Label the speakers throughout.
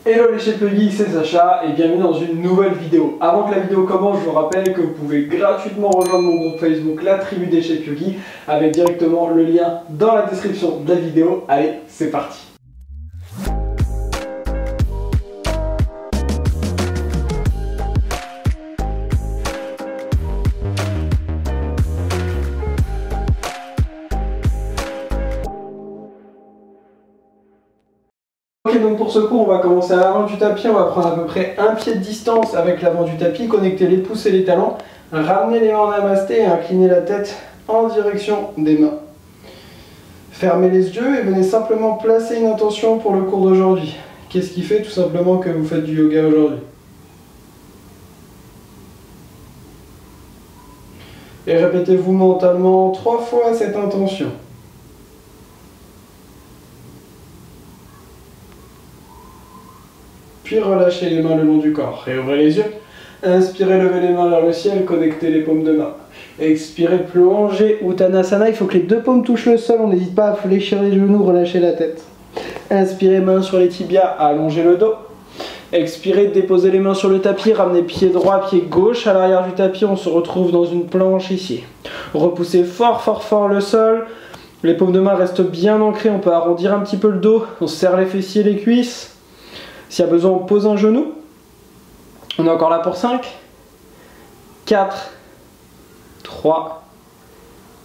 Speaker 1: Hello les chefs geeks, c'est Sacha et bienvenue dans une nouvelle vidéo. Avant que la vidéo commence, je vous rappelle que vous pouvez gratuitement rejoindre mon groupe Facebook La Tribu des chefs geeks avec directement le lien dans la description de la vidéo. Allez, c'est parti. Ok, donc pour ce cours, on va commencer à l'avant du tapis. On va prendre à peu près un pied de distance avec l'avant du tapis, connecter les pouces et les talons, ramener les mains en namasté et incliner la tête en direction des mains. Fermez les yeux et venez simplement placer une intention pour le cours d'aujourd'hui. Qu'est-ce qui fait tout simplement que vous faites du yoga aujourd'hui? Et répétez-vous mentalement 3 fois cette intention. Puis relâchez les mains le long du corps. Réouvrez les yeux. Inspirez, levez les mains vers le ciel, connectez les paumes de main. Expirez, plongez Uttanasana. Il faut que les deux paumes touchent le sol. On n'hésite pas à fléchir les genoux, relâcher la tête. Inspirez, mains sur les tibias, allongez le dos. Expirez, déposez les mains sur le tapis, ramenez pied droit, pied gauche à l'arrière du tapis. On se retrouve dans une planche ici. Repoussez fort, fort, fort le sol. Les paumes de main restent bien ancrées. On peut arrondir un petit peu le dos. On serre les fessiers, les cuisses. S'il y a besoin, on pose un genou. On est encore là pour 5, 4, 3,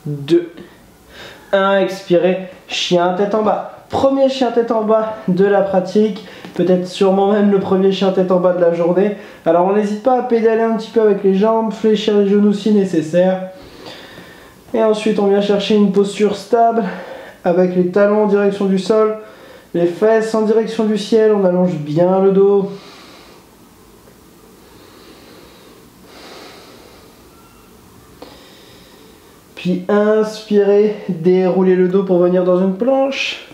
Speaker 1: 2, 1. Expirez, chien tête en bas. Premier chien tête en bas de la pratique. Peut-être sûrement même le premier chien tête en bas de la journée. Alors on n'hésite pas à pédaler un petit peu avec les jambes, fléchir les genoux si nécessaire. Et ensuite on vient chercher une posture stable avec les talons en direction du sol. Les fesses en direction du ciel, on allonge bien le dos. Puis inspirez, déroulez le dos pour venir dans une planche.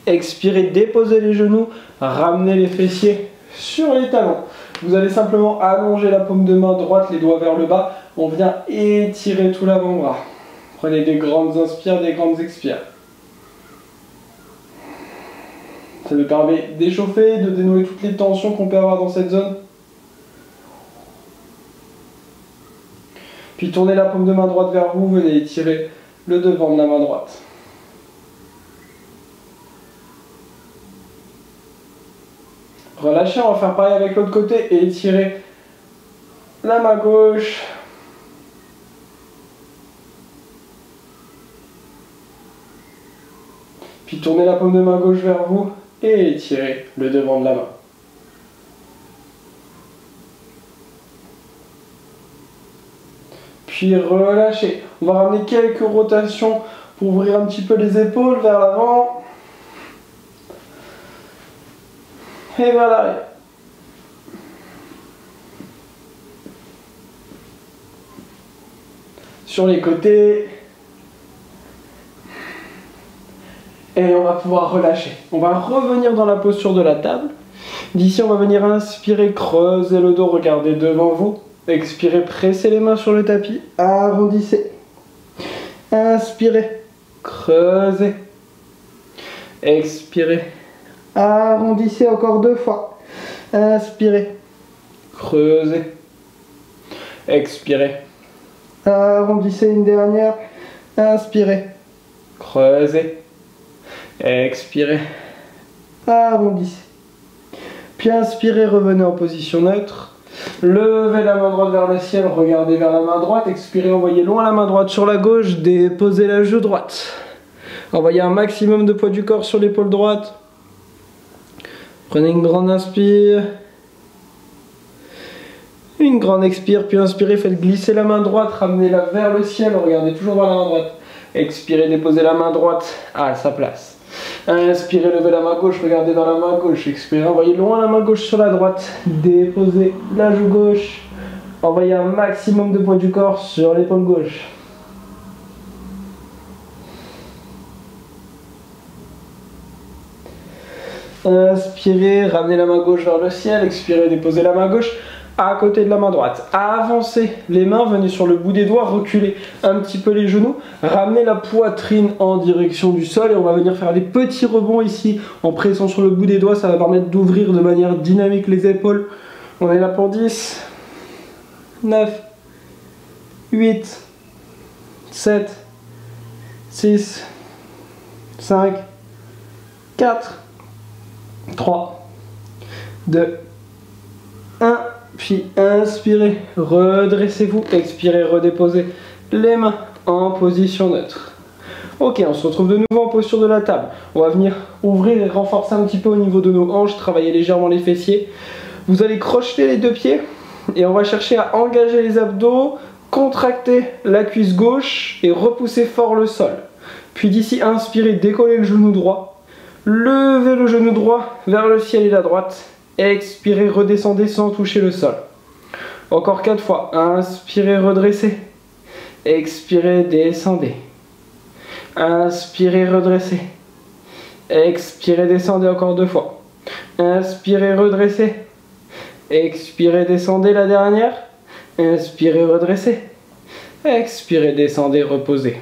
Speaker 1: Expirez, déposez les genoux, ramenez les fessiers sur les talons. Vous allez simplement allonger la paume de main droite, les doigts vers le bas. On vient étirer tout l'avant-bras. Prenez des grandes inspires, des grandes expires. Ça nous permet d'échauffer, de dénouer toutes les tensions qu'on peut avoir dans cette zone. Puis tournez la paume de main droite vers vous, venez étirer le devant de la main droite. Relâchez, on va faire pareil avec l'autre côté et étirez la main gauche. Puis tournez la paume de main gauche vers vous. Et étirez le devant de la main. Puis relâchez. On va ramener quelques rotations pour ouvrir un petit peu les épaules vers l'avant. Et vers l'arrière. Sur les côtés. Et on va pouvoir relâcher. On va revenir dans la posture de la table. D'ici, on va venir inspirer, creuser le dos, regardez devant vous. Expirez, pressez les mains sur le tapis, arrondissez. Inspirez, creusez. Expirez, arrondissez encore 2 fois. Inspirez, creusez. Expirez, arrondissez une dernière. Inspirez, creusez. Expirez, arrondissez. Puis inspirez, revenez en position neutre. Levez la main droite vers le ciel, regardez vers la main droite. Expirez, envoyez loin la main droite sur la gauche, déposez la joue droite. Envoyez un maximum de poids du corps sur l'épaule droite. Prenez une grande inspire. Une grande expire, puis inspirez, faites glisser la main droite, ramenez-la vers le ciel, regardez toujours vers la main droite. Expirez, déposez la main droite à sa place. Inspirez, levez la main gauche, regardez vers la main gauche. Expirez, envoyez loin la main gauche sur la droite. Déposez la joue gauche. Envoyez un maximum de poids du corps sur l'épaule gauche. Inspirez, ramenez la main gauche vers le ciel. Expirez, déposez la main gauche. à côté de la main droite. Avancez les mains, venez sur le bout des doigts, reculez un petit peu les genoux, ramenez la poitrine en direction du sol et on va venir faire des petits rebonds ici en pressant sur le bout des doigts. Ça va permettre d'ouvrir de manière dynamique les épaules. On est là pour 10, 9, 8, 7, 6, 5, 4, 3, 2, 1, puis inspirez, redressez-vous, expirez, redéposez les mains en position neutre. Ok, on se retrouve de nouveau en posture de la table. On va venir ouvrir et renforcer un petit peu au niveau de nos hanches, travailler légèrement les fessiers. Vous allez crocheter les deux pieds et on va chercher à engager les abdos, contracter la cuisse gauche et repousser fort le sol. Puis d'ici, inspirez, décollez le genou droit, levez le genou droit vers le ciel et la droite. Expirez, redescendez sans toucher le sol. Encore 4 fois. Inspirez, redressez. Expirez, descendez. Inspirez, redressez. Expirez, descendez encore 2 fois. Inspirez, redressez. Expirez, descendez la dernière. Inspirez, redressez. Expirez, descendez, reposez.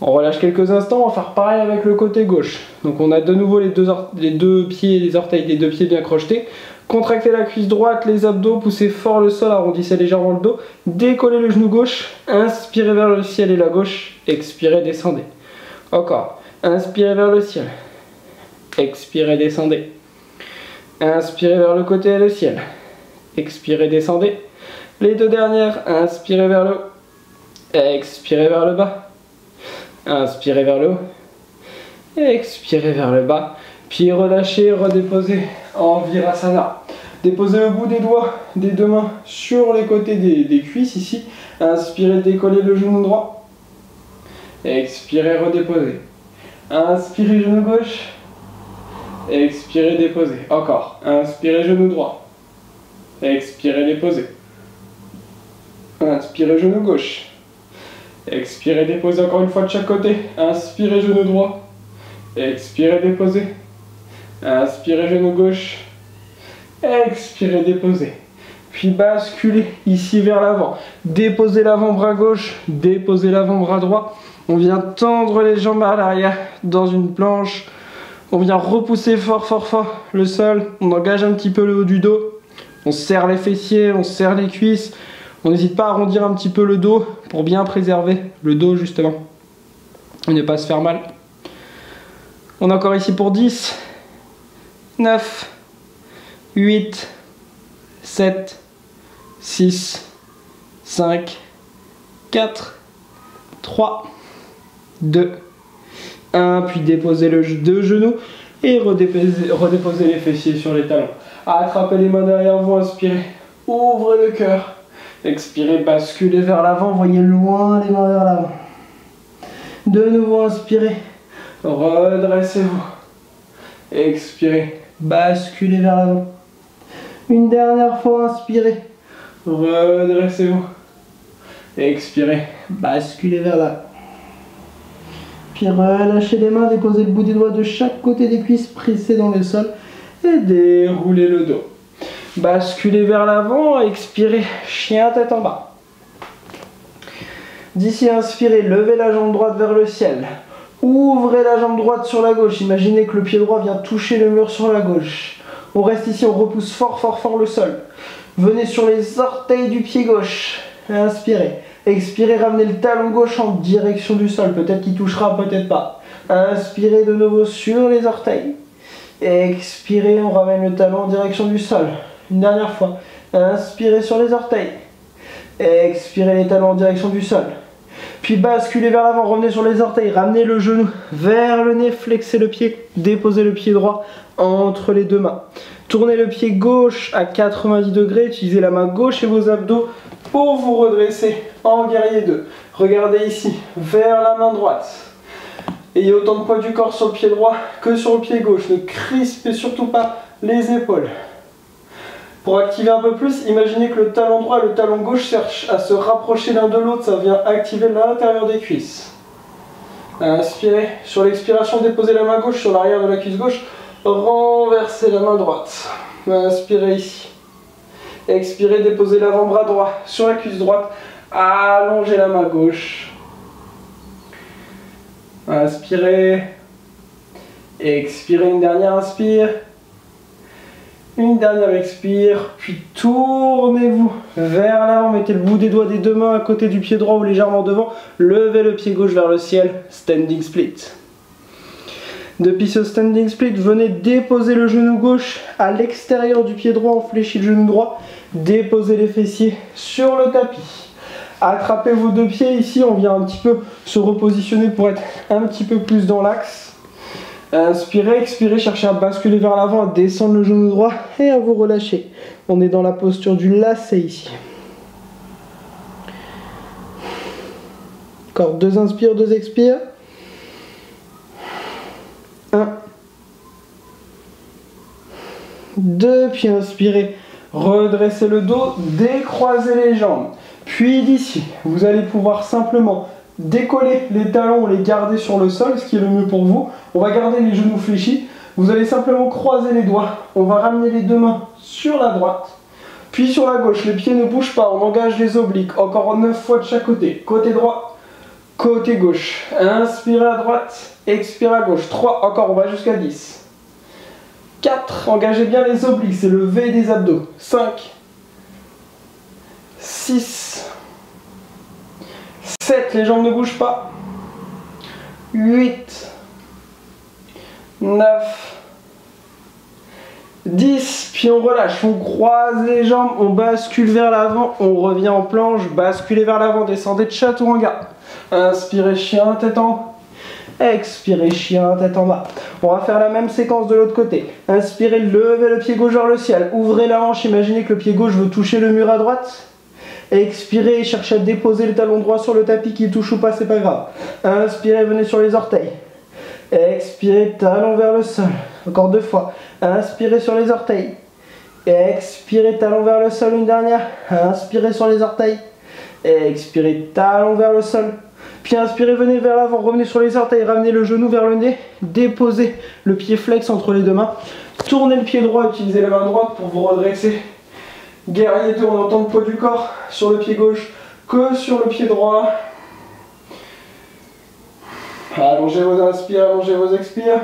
Speaker 1: On relâche quelques instants, on va faire pareil avec le côté gauche. Donc on a de nouveau les deux pieds, les orteils des deux pieds bien crochetés. Contractez la cuisse droite, les abdos, poussez fort le sol, arrondissez légèrement le dos. Décollez le genou gauche, inspirez vers le ciel et la gauche, expirez, descendez. Encore, inspirez vers le ciel, expirez, descendez. Inspirez vers le côté et le ciel, expirez, descendez. Les deux dernières, inspirez vers le haut, expirez vers le bas. Inspirez vers le haut, expirez vers le bas, puis relâchez, redéposez en Virasana. Déposez le bout des doigts des deux mains sur les côtés des cuisses ici. Inspirez, décollez le genou droit. Expirez, redéposez. Inspirez, genou gauche. Expirez, déposez. Encore. Inspirez, genou droit. Expirez, déposez. Inspirez, genou gauche. Expirez, déposez encore une fois de chaque côté. Inspirez, genou droit. Expirez, déposez. Inspirez, genou gauche. Expirez, déposez. Puis basculez ici vers l'avant. Déposez l'avant-bras gauche. Déposez l'avant-bras droit. On vient tendre les jambes à l'arrière dans une planche. On vient repousser fort, fort, fort le sol. On engage un petit peu le haut du dos. On serre les fessiers, on serre les cuisses. On n'hésite pas à arrondir un petit peu le dos pour bien préserver le dos justement et ne pas se faire mal. On est encore ici pour 10, 9, 8, 7, 6, 5, 4, 3, 2, 1. Puis déposez le deux genoux et redéposez les fessiers sur les talons. Attrapez les mains derrière vous, inspirez, ouvrez le cœur. Expirez, basculez vers l'avant, voyez loin les mains vers l'avant. De nouveau, inspirez, redressez-vous. Expirez, basculez vers l'avant. Une dernière fois, inspirez, redressez-vous. Expirez, basculez vers l'avant. Puis relâchez les mains, déposez le bout des doigts de chaque côté des cuisses, pressez dans le sol et déroulez le dos. Basculez vers l'avant, expirez, chien tête en bas. D'ici, inspirez, levez la jambe droite vers le ciel. Ouvrez la jambe droite sur la gauche. Imaginez que le pied droit vient toucher le mur sur la gauche. On reste ici, on repousse fort, fort, fort le sol. Venez sur les orteils du pied gauche. Inspirez. Expirez, ramenez le talon gauche en direction du sol. Peut-être qu'il touchera, peut-être pas. Inspirez de nouveau sur les orteils. Expirez, on ramène le talon en direction du sol. Une dernière fois. Inspirez sur les orteils. Expirez les talons en direction du sol. Puis basculez vers l'avant, revenez sur les orteils, ramenez le genou vers le nez, flexez le pied, déposez le pied droit entre les deux mains. Tournez le pied gauche à 90 degrés, utilisez la main gauche et vos abdos pour vous redresser en guerrier 2. Regardez ici, vers la main droite. Ayez autant de poids du corps sur le pied droit que sur le pied gauche. Ne crispez surtout pas les épaules. Pour activer un peu plus, imaginez que le talon droit et le talon gauche cherchent à se rapprocher l'un de l'autre. Ça vient activer l'intérieur des cuisses. Inspirez. Sur l'expiration, déposez la main gauche sur l'arrière de la cuisse gauche. Renversez la main droite. Inspirez ici. Expirez, déposez l'avant-bras droit sur la cuisse droite. Allongez la main gauche. Inspirez. Expirez, une dernière inspire. Une dernière expire, puis tournez-vous vers l'avant, mettez le bout des doigts des deux mains à côté du pied droit ou légèrement devant, levez le pied gauche vers le ciel, standing split. Depuis ce standing split, venez déposer le genou gauche à l'extérieur du pied droit, on fléchit le genou droit, déposez les fessiers sur le tapis. Attrapez vos deux pieds ici, on vient un petit peu se repositionner pour être un petit peu plus dans l'axe. Inspirez, expirez, cherchez à basculer vers l'avant, à descendre le genou droit et à vous relâcher. On est dans la posture du lacet ici. Encore 2 inspires, 2 expires. 1, 2, puis inspirez, redressez le dos, décroisez les jambes. Puis d'ici, vous allez pouvoir simplement décoller les talons, les garder sur le sol, ce qui est le mieux pour vous. On va garder les genoux fléchis. Vous allez simplement croiser les doigts. On va ramener les deux mains sur la droite, puis sur la gauche. Les pieds ne bougent pas, on engage les obliques. Encore 9 fois de chaque côté. Côté droit, côté gauche. Inspirez à droite, expirez à gauche. 3, encore, on va jusqu'à 10. 4, engagez bien les obliques, c'est le V des abdos. 5, 6, 7, les jambes ne bougent pas. 8, 9, 10, puis on relâche, on croise les jambes, on bascule vers l'avant, on revient en planche, basculez vers l'avant, descendez de chaturanga. Inspirez, chien, tête en haut. Expirez, chien, tête en bas. On va faire la même séquence de l'autre côté. Inspirez, levez le pied gauche vers le ciel, ouvrez la hanche, imaginez que le pied gauche veut toucher le mur à droite. Expirez, cherchez à déposer le talon droit sur le tapis, qui touche ou pas, c'est pas grave. Inspirez, venez sur les orteils. Expirez, talon vers le sol. Encore 2 fois. Inspirez sur les orteils. Expirez, talon vers le sol, une dernière. Inspirez sur les orteils. Expirez, talon vers le sol. Puis inspirez, venez vers l'avant, revenez sur les orteils, ramenez le genou vers le nez. Déposez le pied flex entre les deux mains. Tournez le pied droit, utilisez la main droite pour vous redresser. Guerrier 2, on entend le poids du corps sur le pied gauche que sur le pied droit. Allongez vos inspires, allongez vos expires.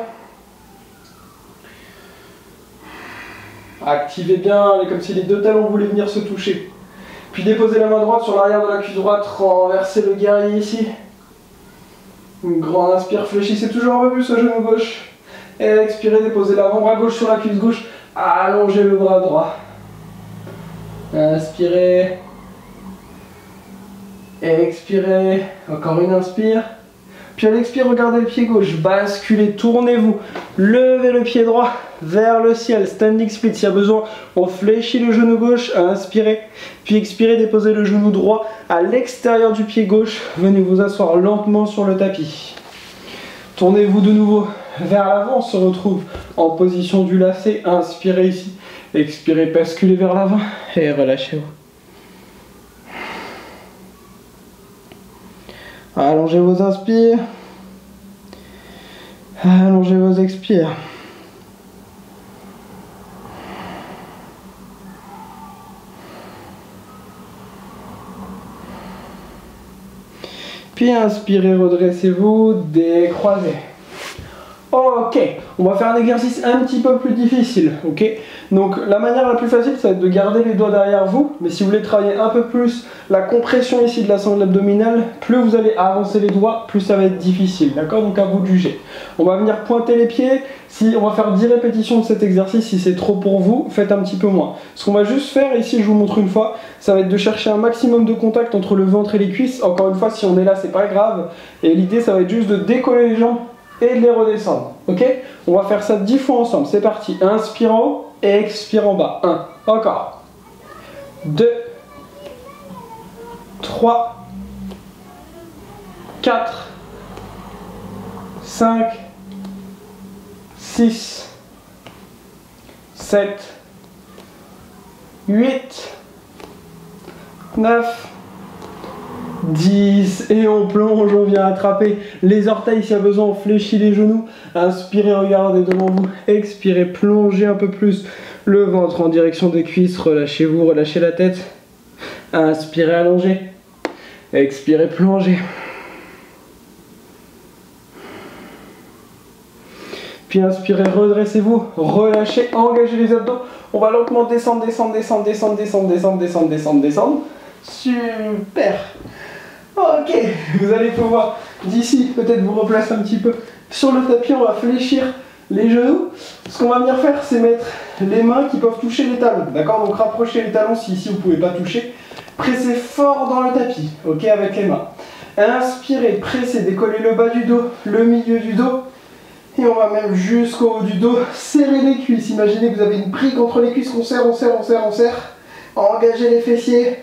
Speaker 1: Activez bien, comme si les deux talons voulaient venir se toucher. Puis déposez la main droite sur l'arrière de la cuisse droite, renversez le guerrier ici. Une grande inspire, fléchissez toujours un peu plus le genou gauche. Et expirez, déposez l'avant-bras gauche sur la cuisse gauche, allongez le bras droit. Inspirez. Expirez. Encore une inspire. Puis à l'expire, regardez le pied gauche. Basculez, tournez-vous. Levez le pied droit vers le ciel. Standing split. S'il y a besoin, on fléchit le genou gauche. Inspirez. Puis expirez, déposez le genou droit à l'extérieur du pied gauche. Venez vous asseoir lentement sur le tapis. Tournez-vous de nouveau vers l'avant. On se retrouve en position du lacet. Inspirez ici. Expirez, basculez vers l'avant et relâchez-vous. Allongez vos inspires. Allongez vos expires. Puis inspirez, redressez-vous, décroisez. Ok, on va faire un exercice un petit peu plus difficile, ok? Donc la manière la plus facile, ça va être de garder les doigts derrière vous, mais si vous voulez travailler un peu plus la compression ici de la sangle abdominale, plus vous allez avancer les doigts, plus ça va être difficile, d'accord? Donc à vous de juger. On va venir pointer les pieds, on va faire 10 répétitions de cet exercice, si c'est trop pour vous, faites un petit peu moins. Ce qu'on va juste faire, ici je vous montre une fois, ça va être de chercher un maximum de contact entre le ventre et les cuisses. Encore une fois, si on est là, c'est pas grave, et l'idée ça va être juste de décoller les jambes et de les redescendre, ok? On va faire ça 10 fois ensemble, c'est parti. Inspire en haut et expire en bas. 1, encore. 2, 3, 4, 5, 6, 7, 8, 9, 10, et on plonge, on vient attraper les orteils s'il y a besoin, on fléchit les genoux. Inspirez, regardez devant vous, expirez, plongez un peu plus Le ventre en direction des cuisses, relâchez-vous, relâchez la tête. Inspirez, allongez. Expirez, plongez. Puis inspirez, redressez-vous, relâchez, engagez les abdos. On va lentement descendre, descendre, descendre, descendre, descendre, descendre, descendre, descendre, descendre. Super. Ok, vous allez pouvoir d'ici peut-être vous replacer un petit peu sur le tapis. On va fléchir les genoux. Ce qu'on va venir faire, c'est mettre les mains qui peuvent toucher les talons. D'accord? Donc rapprochez les talons si ici vous ne pouvez pas toucher. Pressez fort dans le tapis, ok, avec les mains. Inspirez, pressez, décollez le bas du dos, le milieu du dos. Et on va même jusqu'au haut du dos, serrer les cuisses. Imaginez que vous avez une brique entre les cuisses qu'on serre, on serre, on serre, on serre. Engagez les fessiers.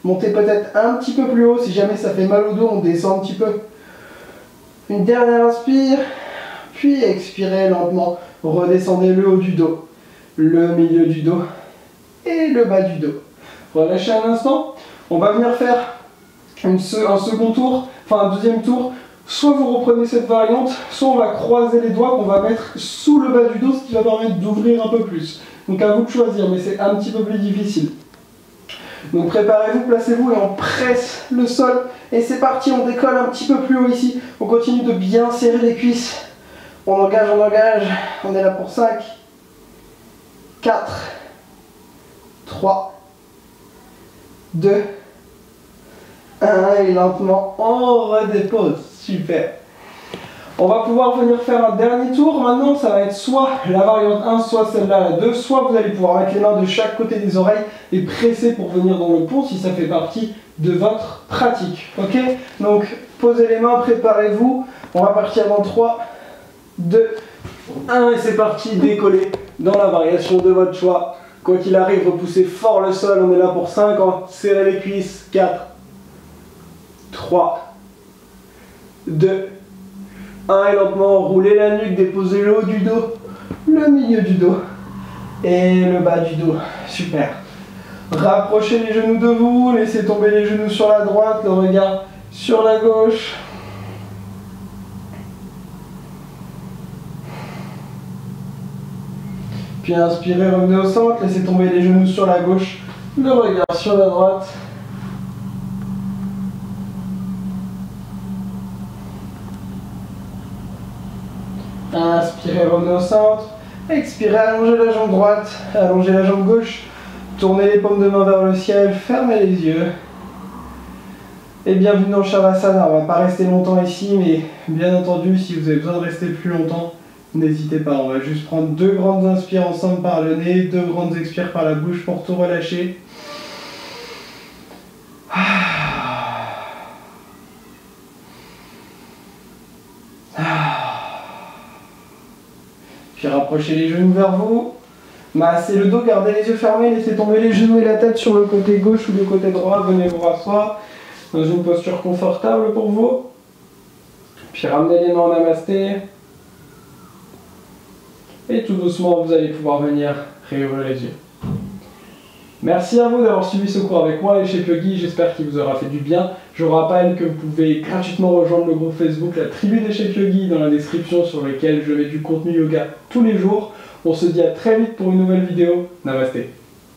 Speaker 1: Montez peut-être un petit peu plus haut. Si jamais ça fait mal au dos, on descend un petit peu. Une dernière inspire. Puis expirez lentement. Redescendez le haut du dos, le milieu du dos et le bas du dos. Relâchez un instant. On va venir faire un second tour, enfin un deuxième tour. Soit vous reprenez cette variante, soit on va croiser les doigts qu'on va mettre sous le bas du dos, ce qui va permettre d'ouvrir un peu plus. Donc à vous de choisir, mais c'est un petit peu plus difficile. Donc préparez-vous, placez-vous et on presse le sol. Et c'est parti, on décolle un petit peu plus haut ici. On continue de bien serrer les cuisses. On engage, on engage. On est là pour 5, 4, 3, 2, 1 et lentement on redépose. Super. On va pouvoir venir faire un dernier tour. Maintenant, ça va être soit la variante 1, soit celle-là, la 2. Soit vous allez pouvoir mettre les mains de chaque côté des oreilles et presser pour venir dans le pont si ça fait partie de votre pratique. Ok? Donc, posez les mains, préparez-vous. On va partir dans 3, 2, 1 et c'est parti. Décollez dans la variation de votre choix. Quoi qu'il arrive, repoussez fort le sol. On est là pour 5 ans. Serrez les cuisses. 4, 3, 2, 1 et lentement roulez la nuque, déposez le haut du dos, le milieu du dos et le bas du dos. Super. Rapprochez les genoux de vous, laissez tomber les genoux sur la droite, le regard sur la gauche. Puis inspirez, revenez au centre, laissez tomber les genoux sur la gauche, le regard sur la droite. Inspirez, revenez au centre. Expirez, allongez la jambe droite, allongez la jambe gauche. Tournez les paumes de main vers le ciel, fermez les yeux. Et bienvenue dans le Shavasana. On ne va pas rester longtemps ici, mais bien entendu, si vous avez besoin de rester plus longtemps, n'hésitez pas. On va juste prendre 2 grandes inspires ensemble par le nez, 2 grandes expires par la bouche pour tout relâcher. Puis rapprochez les genoux vers vous. Massez le dos, gardez les yeux fermés, laissez tomber les genoux et la tête sur le côté gauche ou le côté droit. Venez vous rasseoir dans une posture confortable pour vous. Puis ramenez les mains en namasté. Et tout doucement, vous allez pouvoir venir réouvrir les yeux. Merci à vous d'avoir suivi ce cours avec moi et chez Yogi, j'espère qu'il vous aura fait du bien. Je vous rappelle que vous pouvez gratuitement rejoindre le groupe Facebook La Tribu des Chefs Yogi dans la description sur lequel je mets du contenu yoga tous les jours. On se dit à très vite pour une nouvelle vidéo. Namasté.